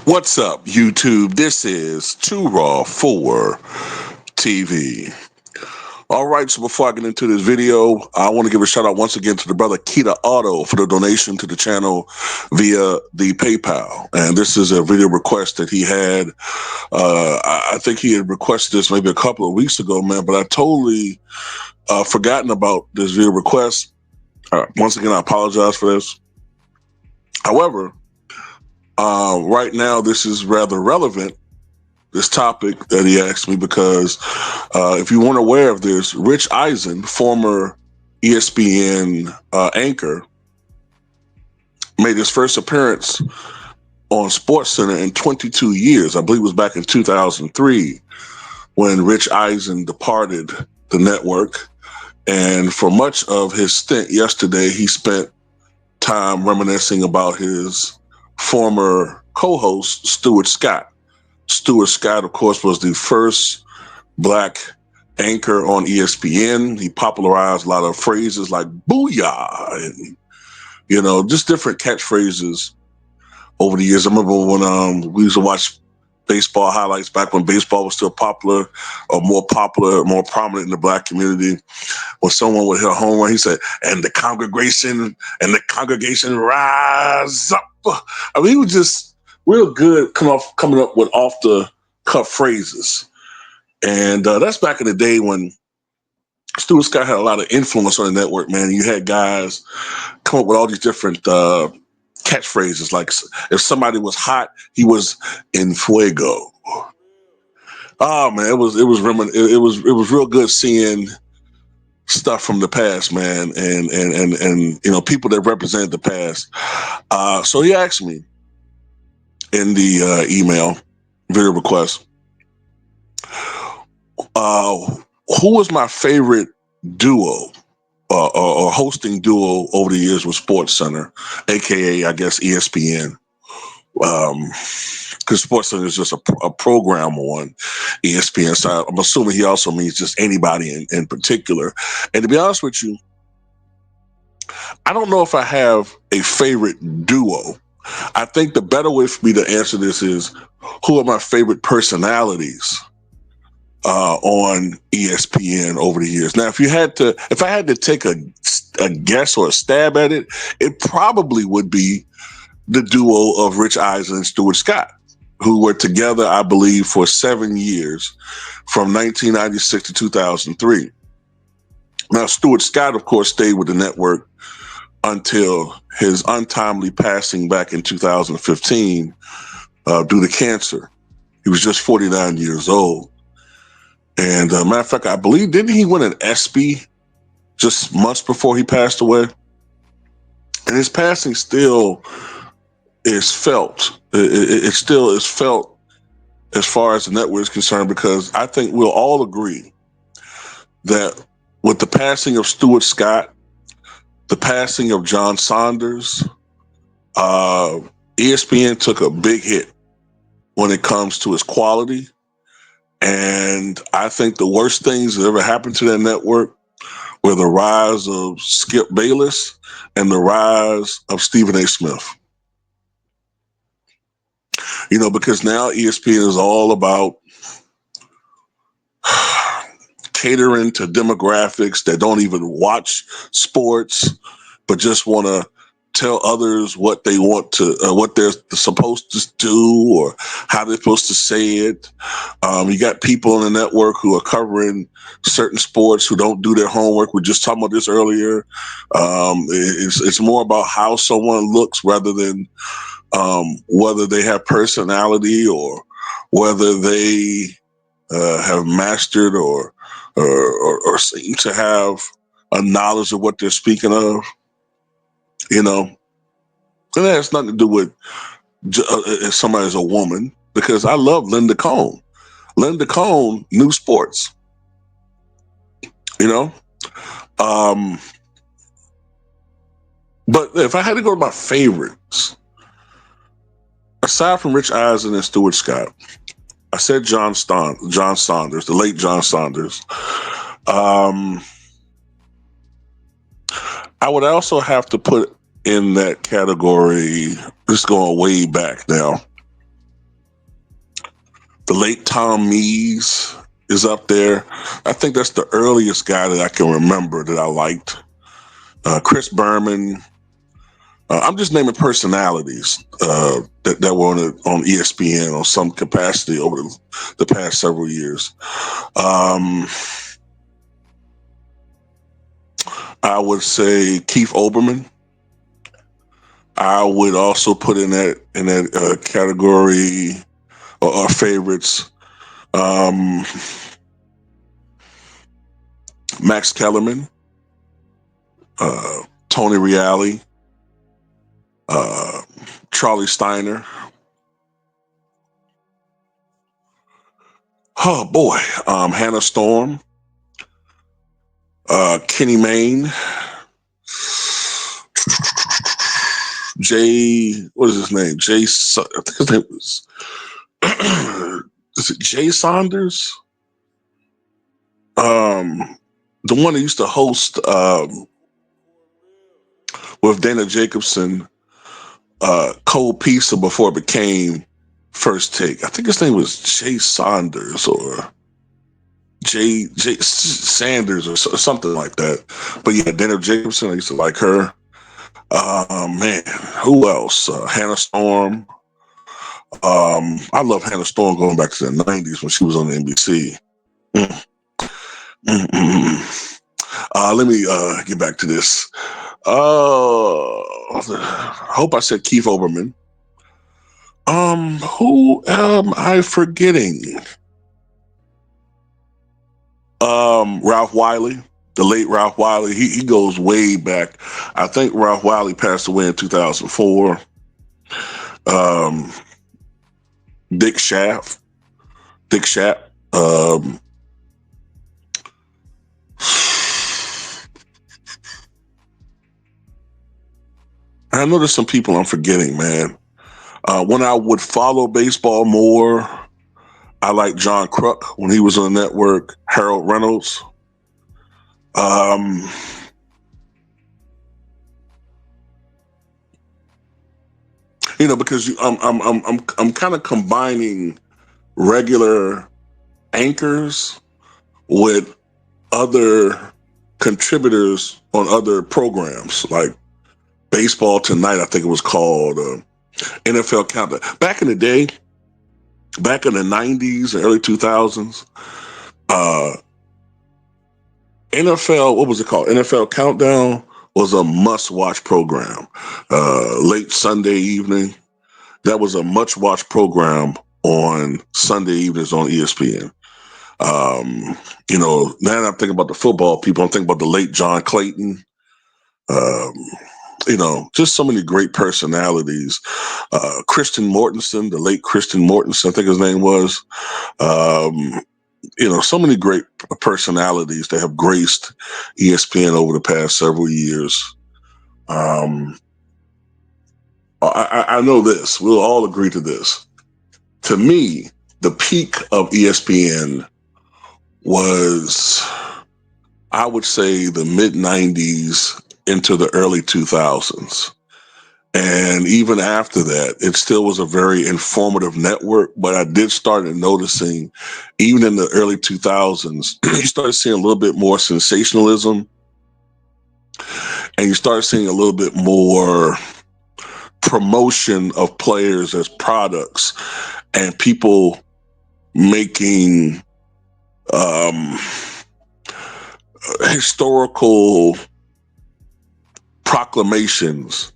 What's up, YouTube? This is Too Raw for TV. All right, so before I get into this video, I want to give a shout out once again to the brother Kita Auto for the donation to the channel via the PayPal. And this is a video request that he had. I think he had requested this maybe a couple of weeks ago, man, but I totally forgotten about this video request. Once again, I apologize for this. However, right now, this is rather relevant, this topic that he asked me, because if you weren't aware of this, Rich Eisen, former ESPN anchor, made his first appearance on SportsCenter in 22 years. I believe it was back in 2003 when Rich Eisen departed the network. And for much of his stint yesterday, he spent time reminiscing about his former co-host, Stuart Scott. Stuart Scott, of course, was the first black anchor on ESPN. He popularized a lot of phrases like booyah and, you know, just different catchphrases over the years. I remember when we used to watch baseball highlights back when baseball was still popular, or more popular, more prominent in the black community. When someone would hit a home run, he said, and the congregation rise up. I mean, he was just real good coming up with off the cuff phrases. And that's back in the day when Stuart Scott had a lot of influence on the network, man. You had guys come up with all these different catchphrases. Like if somebody was hot, he was in fuego. Oh man, it was real good seeing stuff from the past, man, and you know, people that represented the past. So he asked me in the email video request, who was my favorite duo or hosting duo over the years with SportsCenter, aka I guess ESPN. Because SportsCenter is just a program on ESPN. So I'm assuming he also means just anybody in particular. And to be honest with you, I don't know if I have a favorite duo. I think the better way for me to answer this is, who are my favorite personalities on ESPN over the years? Now, if I had to take a guess or a stab at it, it probably would be the duo of Rich Eisen and Stuart Scott, who were together, I believe, for 7 years, from 1996 to 2003. Now, Stuart Scott, of course, stayed with the network until his untimely passing back in 2015 due to cancer. He was just 49 years old. And matter of fact, I believe, didn't he win an Espn just months before he passed away? And his passing still is felt. It still is felt as far as the network is concerned, because I think we'll all agree that with the passing of Stuart Scott, the passing of John Saunders, ESPN took a big hit when it comes to its quality. And I think the worst things that ever happened to that network were the rise of Skip Bayless and the rise of Stephen A. Smith. You know, because now ESPN is all about catering to demographics that don't even watch sports, but just want to tell others what they want to, what they're supposed to do, or how they're supposed to say it. You got people on the network who are covering certain sports who don't do their homework. We were just talking about this earlier. It's more about how someone looks rather than whether they have personality or whether they have mastered or seem to have a knowledge of what they're speaking of. You know, and that has nothing to do with if somebody's a woman, because I love Linda Cohn. Linda Cohn knew sports. you know. Um, but if I had to go to my favorites, aside from Rich Eisen and Stuart Scott, I said John Saunders, the late John Saunders. Um, I would also have to put in that category, just going way back now, the late Tom Mees is up there. I think that's the earliest guy that I can remember that I liked. Chris Berman. I'm just naming personalities that were on ESPN on some capacity over the past several years. I would say Keith Olbermann. I would also put in that category or favorites. Max Kellerman, Tony Reale, Charlie Steiner. Oh boy, Hannah Storm, Kenny Mayne, what is his name? I think his name was, is it Jay Saunders? The one that used to host with Dana Jacobson, Cold Pizza before it became First Take. I think his name was Jay Saunders or Jay Sanders or something like that. But yeah, Dana Jacobson, I used to like her. Man, who else? Hannah Storm. I love Hannah Storm going back to the 90s when she was on the NBC. Let me get back to this. I hope I said Keith Olbermann. Who am I forgetting? Ralph Wiley, the late Ralph Wiley. He goes way back. I think Ralph Wiley passed away in 2004. Dick Schaap. I know there's some people I'm forgetting, man. When I would follow baseball more, I like John Kruk when he was on the network. Harold Reynolds. Because I'm kind of combining regular anchors with other contributors on other programs, like Baseball Tonight. I think it was called NFL Countdown. Back in the day, back in the 90s and early 2000s, NFL, what was it called? NFL Countdown was a must-watch program. Late Sunday evening, that was a much-watched program on Sunday evenings on ESPN. Now that I'm thinking about the football people, I'm thinking about the late John Clayton. Just so many great personalities. Christian Mortensen, the late Christian Mortensen, I think his name was. So many great personalities that have graced ESPN over the past several years. I know this. We'll all agree to this. To me, the peak of ESPN was, I would say, the mid-90s into the early 2000s. And even after that, it still was a very informative network. But I did start noticing, even in the early 2000s, you started seeing a little bit more sensationalism. And you start seeing a little bit more promotion of players as products and people making historical proclamations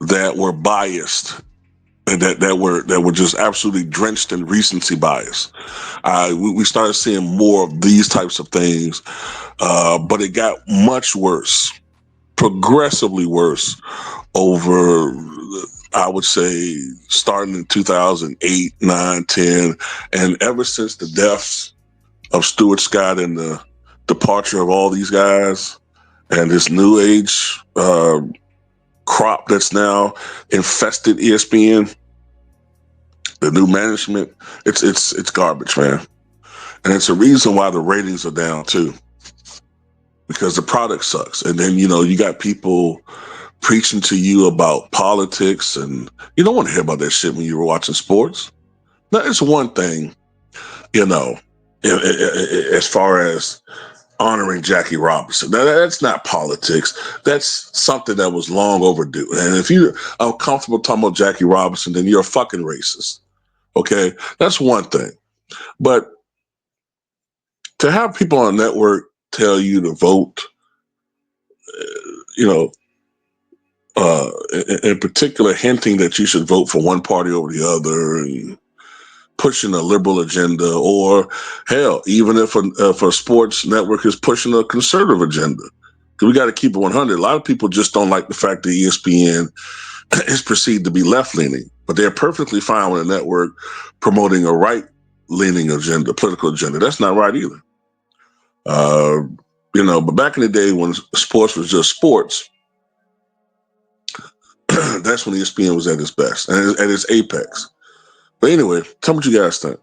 that were biased and that were just absolutely drenched in recency bias. We started seeing more of these types of things, but it got much worse, progressively worse over, I would say, starting in 2008, 9, 10, and ever since the deaths of Stuart Scott and the departure of all these guys and this new age crop that's now infested ESPN, the new management, it's garbage, man. And it's a reason why the ratings are down too, because the product sucks. And then, you got people preaching to you about politics, and you don't want to hear about that shit when you were watching sports. Now, it's one thing, as far as honoring Jackie Robinson. Now, that's not politics. That's something that was long overdue. And if you're uncomfortable talking about Jackie Robinson, then you're a fucking racist. Okay? That's one thing. But to have people on a network tell you to vote, you know, in particular, hinting that you should vote for one party over the other, and pushing a liberal agenda, or hell, even if a sports network is pushing a conservative agenda. Because we got to keep it 100. A lot of people just don't like the fact that ESPN is perceived to be left-leaning, but they're perfectly fine with a network promoting a right-leaning agenda, political agenda. That's not right either. But back in the day when sports was just sports, that's when ESPN was at its best and at its apex. But anyway, tell me what you guys think.